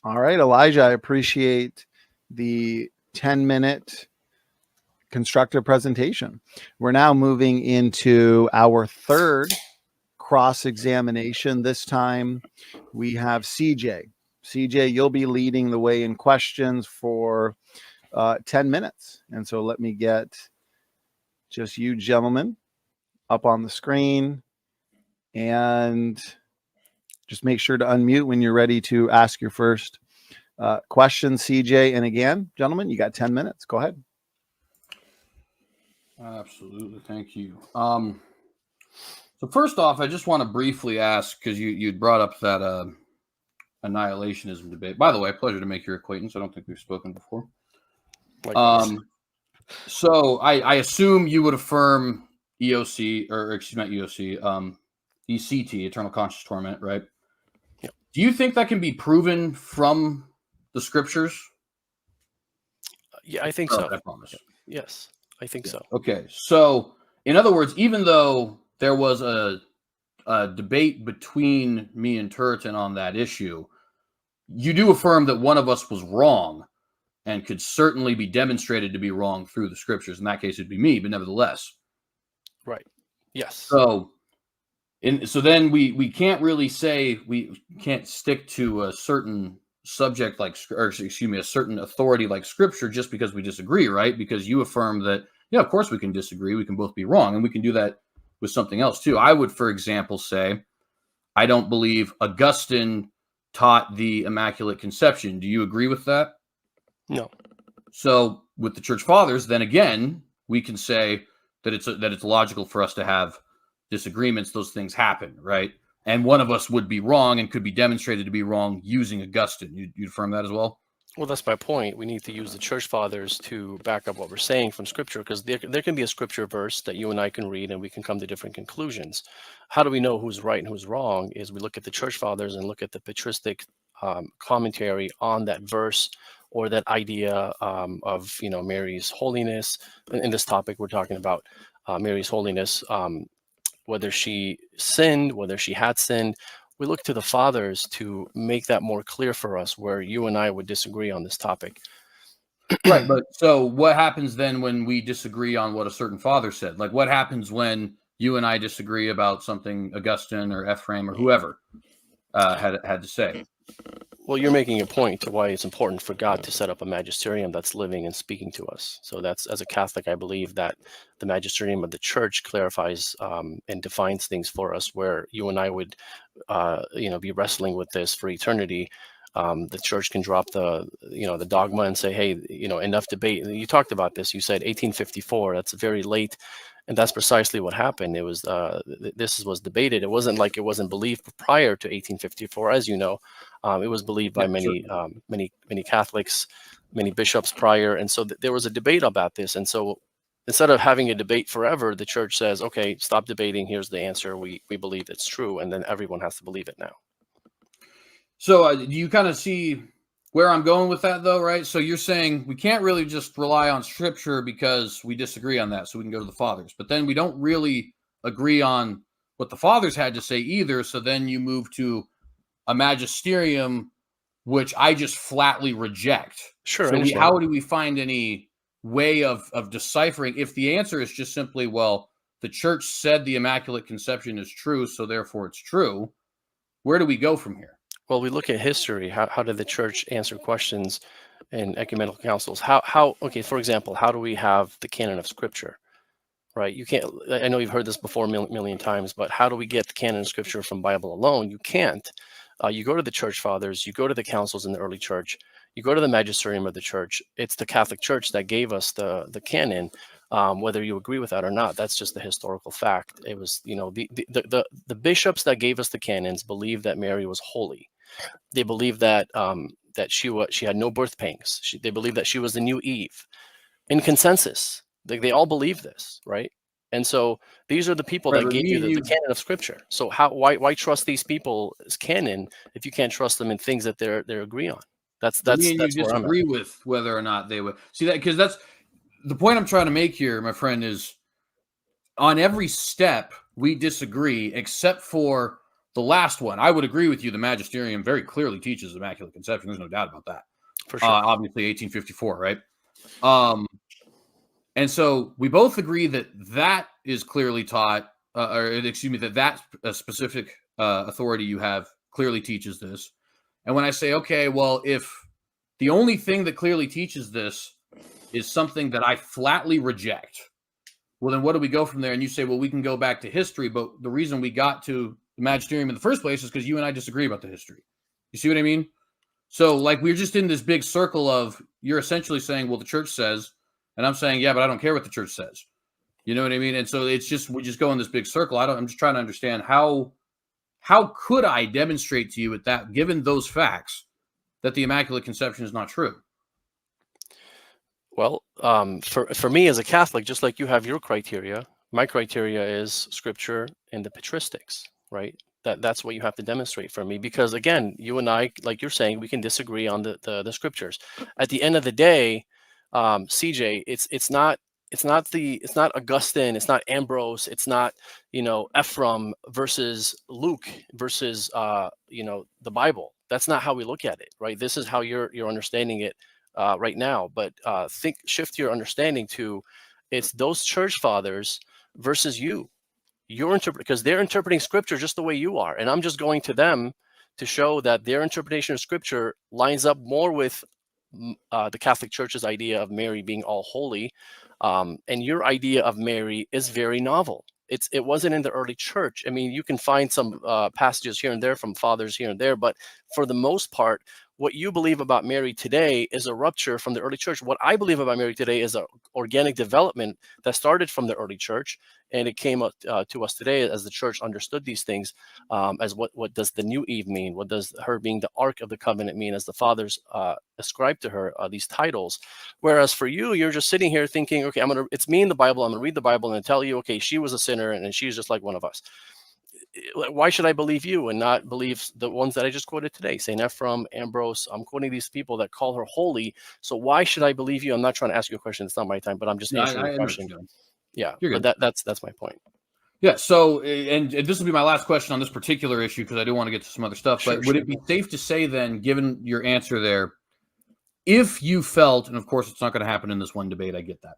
All right, Elijah, I appreciate the 10-minute constructive presentation. We're now moving into our third cross-examination. This time we have CJ. CJ, you'll be leading the way in questions for 10 minutes. And so let me get just you gentlemen up on the screen, and just make sure to unmute when you're ready to ask your first question, CJ. And again, gentlemen, you got 10 minutes. Go ahead. Absolutely. Thank you. So first off, I just want to briefly ask, because you'd brought up that annihilationism debate. By the way, pleasure to make your acquaintance. I don't think we've spoken before. So I assume you would affirm EOC, or excuse me, not EOC, ECT, Eternal Conscious Torment, right? Yep. Do you think that can be proven from the scriptures? Yeah, I think so. I promise. Yes, I think so. Okay, so in other words, even though there was a debate between me and Turretin on that issue, you do affirm that one of us was wrong and could certainly be demonstrated to be wrong through the scriptures. In that case, it'd be me, but nevertheless. Right. Yes. So then we can't really say, we can't stick to a certain subject like, or excuse me, a certain authority like scripture just because we disagree, right? Because you affirm that, yeah, of course we can disagree. We can both be wrong, and we can do that with something else too. I would, for example, say, I don't believe Augustine taught the Immaculate Conception. Do you agree with that? No. So with the Church Fathers, then again, we can say that it's logical for us to have disagreements. Those things happen, right? And one of us would be wrong and could be demonstrated to be wrong using Augustine. You affirm that as well? Well, that's my point. We need to use the Church Fathers to back up what we're saying from Scripture, because there can be a Scripture verse that you and I can read, and we can come to different conclusions. How do we know who's right and who's wrong? Is we look at the Church Fathers and look at the patristic commentary on that verse, or that idea of Mary's holiness. In this topic, we're talking about Mary's holiness, whether she sinned, whether she had sinned. We look to the fathers to make that more clear for us, where you and I would disagree on this topic. Right, but so what happens then when we disagree on what a certain father said? Like, what happens when you and I disagree about something Augustine or Ephraim or whoever had to say? Well, you're making a point to why it's important for God to set up a magisterium that's living and speaking to us. So that's, as a Catholic, I believe that the magisterium of the Church clarifies and defines things for us, where you and I would, be wrestling with this for eternity. The Church can drop the dogma and say, hey, enough debate. You talked about this. You said 1854. That's very late. And that's precisely what happened. It was this was debated. It wasn't like it wasn't believed prior to 1854, as you know. It was believed by many Catholics, many bishops prior, and so there was a debate about this. And so instead of having a debate forever, the Church says, "Okay, stop debating. Here's the answer. We believe it's true," and then everyone has to believe it now. So do you kind of see where I'm going with that, though, right? So you're saying we can't really just rely on Scripture because we disagree on that, so we can go to the Fathers. But then we don't really agree on what the Fathers had to say either, so then you move to a magisterium, which I just flatly reject. Sure. So how do we find any way of deciphering if the answer is just simply, well, the Church said the Immaculate Conception is true, so therefore it's true? Where do we go from here? Well, we look at history. How did the Church answer questions in ecumenical councils? How okay, for example, how do we have the canon of Scripture? Right? You can't. I know you've heard this before a million times, but how do we get the canon of Scripture from Bible alone? You can't. You go to the Church Fathers. You go to the councils in the early Church. You go to the magisterium of the Church. It's the Catholic Church that gave us the canon. Whether you agree with that or not, that's just the historical fact. It was, the bishops that gave us the canons believed that Mary was holy. They believed that she had no birth pangs. They believed that she was the new Eve. In consensus, they all believe this, right? And so these are the people that gave you the canon of Scripture. So why trust these people's canon if you can't trust them in things that they agree on? That's you disagree with whether or not they would see that, because that's the point I'm trying to make here, my friend, is on every step we disagree except for the last one, I would agree with you. The magisterium very clearly teaches Immaculate Conception. There's no doubt about that. For sure. Obviously, 1854, right? And so we both agree that that is clearly taught, or excuse me, that specific authority you have clearly teaches this. And when I say, okay, well, if the only thing that clearly teaches this is something that I flatly reject, well, then what do we go from there? And you say, well, we can go back to history, but the reason we got to the magisterium in the first place is because you and I disagree about the history. You see what I mean? So, like, we're just in this big circle of, you're essentially saying, well, the church says, and I'm saying, yeah, but I don't care what the church says. You know what I mean? And so it's just, we just go in this big circle. I'm just trying to understand how could I demonstrate to you with that, given those facts, that the Immaculate Conception is not true? Well, for me as a Catholic, just like you have your criteria, my criteria is Scripture and the patristics, right? That's what you have to demonstrate for me, because again, you and I, like you're saying, we can disagree on the Scriptures. At the end of the day, CJ, it's not Augustine, it's not Ambrose, it's not Ephraim versus Luke versus the Bible. That's not how we look at it, right? This is how you're understanding it right now. But shift your understanding to, it's those church fathers versus you. Because they're interpreting Scripture just the way you are, and I'm just going to them to show that their interpretation of Scripture lines up more with the Catholic Church's idea of Mary being all holy, and your idea of Mary is very novel. It wasn't in the early church. I mean, you can find some passages here and there from fathers here and there, but for the most part, what you believe about Mary today is a rupture from the early church. What I believe about Mary today is an organic development that started from the early church, and it came up to us today as the church understood these things, as what does the new Eve mean? What does her being the Ark of the Covenant mean, as the fathers ascribed to her these titles? Whereas for you, you're just sitting here thinking, okay, it's me in the Bible. I'm going to read the Bible and tell you, okay, she was a sinner and she's just like one of us. Why should I believe you and not believe the ones that I just quoted today? St. Ephraim, Ambrose, I'm quoting these people that call her holy. So why should I believe you? I'm not trying to ask you a question. It's not my time, but I'm just answering your question. Yeah, you're good. But that's my point. Yeah. So, and this will be my last question on this particular issue, because I do want to get to some other stuff. But would it be safe to say then, given your answer there, if you felt, and of course it's not going to happen in this one debate, I get that.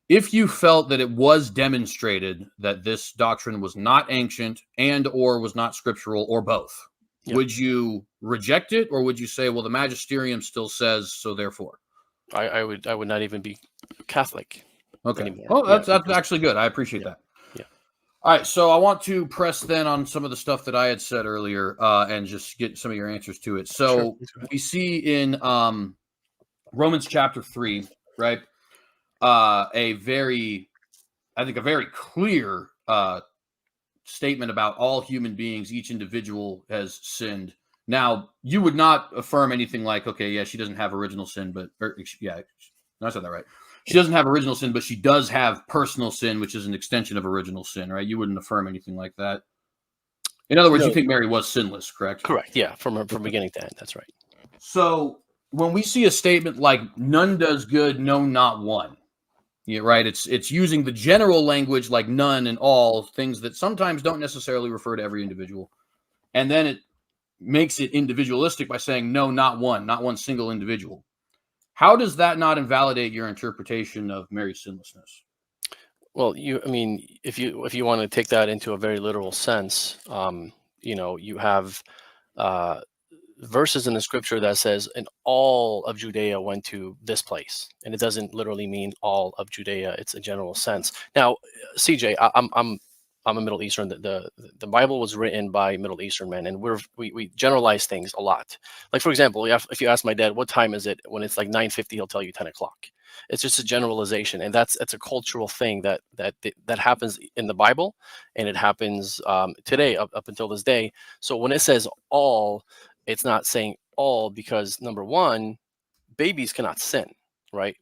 If you felt that it was demonstrated that this doctrine was not ancient and or was not scriptural, or both, would you reject it, or would you say, well, the magisterium still says so, therefore? I would not even be Catholic anymore. Oh, that's actually good. I appreciate that. Yeah. All right, so I want to press then on some of the stuff that I had said earlier, and just get some of your answers to it. So we see in Romans chapter 3, right? A very clear statement about all human beings, each individual has sinned. Now, you would not affirm anything like, okay, yeah, she doesn't have original sin, no, I said that right. She doesn't have original sin, but she does have personal sin, which is an extension of original sin, right? You wouldn't affirm anything like that. In other words, you think Mary was sinless, correct? Correct, yeah, from beginning to end, that's right. So when we see a statement like none does good, no, not one, yeah, right. It's using the general language like none and all, things that sometimes don't necessarily refer to every individual. And then it makes it individualistic by saying no, not one single individual. How does that not invalidate your interpretation of Mary's sinlessness? Well, if you want to take that into a very literal sense, you have verses in the Scripture that says, and all of Judea went to this place, and it doesn't literally mean all of Judea. It's a general sense. Now, CJ, I'm a Middle Eastern. The Bible was written by Middle Eastern men, and we generalize things a lot. Like, for example, if you ask my dad what time is it, when it's like 9:50, he'll tell you 10 o'clock. It's just a generalization, and that's a cultural thing that happens in the Bible, and it happens today up until this day. So when it says all, it's not saying all, because number one, babies cannot sin, right?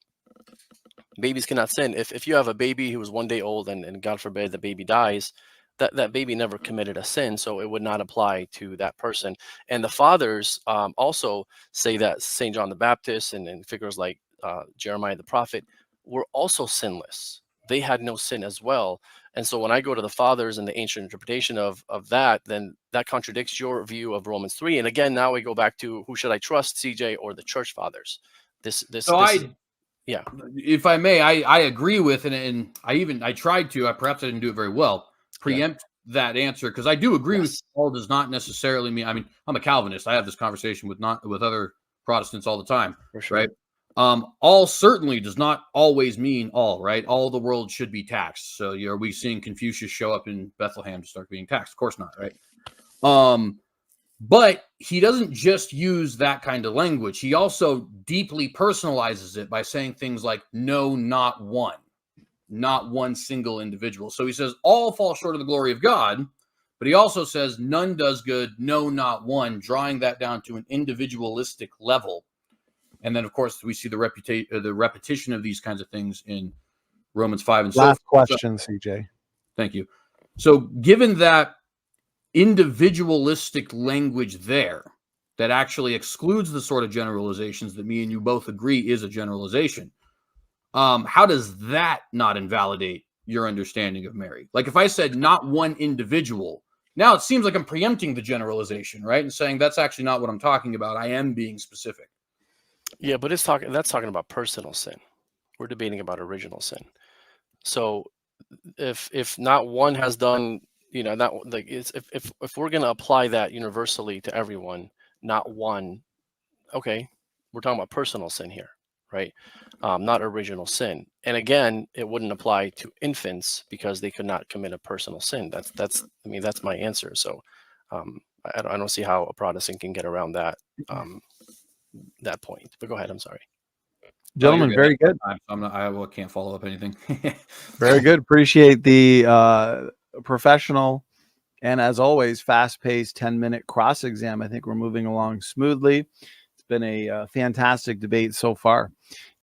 Babies cannot sin. If you have a baby who is 1 day old and God forbid the baby dies, that baby never committed a sin, so it would not apply to that person. And the fathers also say that St. John the Baptist and figures like Jeremiah the prophet were also sinless. they had no sin as well. And so when I go to the fathers and the ancient interpretation of that, then that contradicts your view of Romans 3. And again, now we go back to who should I trust, CJ or the church fathers? Yeah, if I may, I agree with, and I tried to, perhaps I didn't do it very well, preempt that answer, because I do agree with all does not necessarily mean, I mean, I'm a Calvinist. I have this conversation with other Protestants all the time, right? All certainly does not always mean all, right? All the world should be taxed. So are we seeing Confucius show up in Bethlehem to start being taxed? Of course not, right? But he doesn't just use that kind of language. He also deeply personalizes it by saying things like, no, not one single individual. So he says all fall short of the glory of God, but he also says none does good, no, not one, drawing that down to an individualistic level. And then, of course, we see the repetition of these kinds of things in Romans 5 and 6. Last question, CJ. Thank you. So given that individualistic language there that actually excludes the sort of generalizations that me and you both agree is a generalization, how does that not invalidate your understanding of Mary? Like if I said not one individual, now it seems like I'm preempting the generalization, right? And saying that's actually not what I'm talking about. I am being specific. Yeah, but that's talking about personal sin. We're debating about original sin. So if not one has done, not like if we're going to apply that universally to everyone, not one, okay, we're talking about personal sin here, right? Not original sin. And again, it wouldn't apply to infants because they could not commit a personal sin. That's my answer. So I don't see how a Protestant can get around that that point. But go ahead. I'm sorry. Gentlemen, very good. I can't follow up anything. Very good. Appreciate the professional and, as always, fast-paced 10-minute cross-exam. I think we're moving along smoothly. It's been a fantastic debate so far.